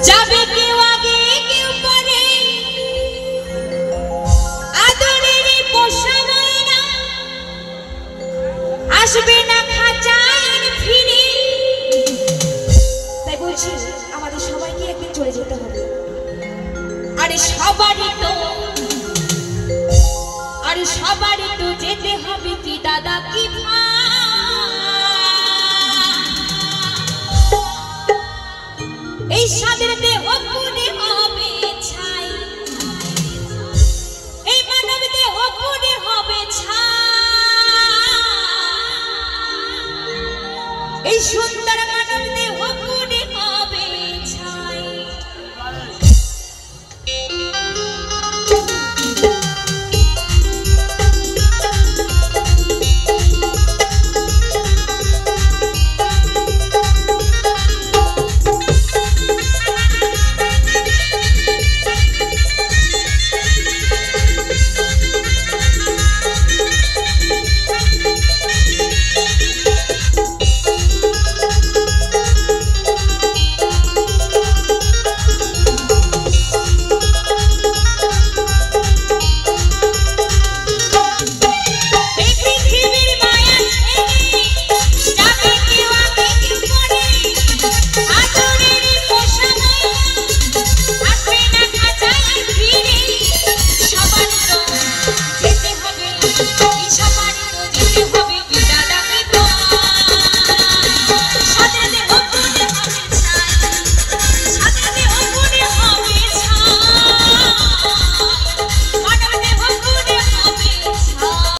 যাবে কেউ আগে কেউ পরে আদরের পোষা ময়না আসবে না খাঁচায় ফিরে। তাই বলছি আমাদের সবাইকে একদিন চলে যেতে হবে। আরে সবারই তো যেতে হবে কি দাদা কি এই সাদের দেহ পুড়ে হবে ছাই, এই মানব দেহ পুড়ে হবে ছাই, এই সুন্দর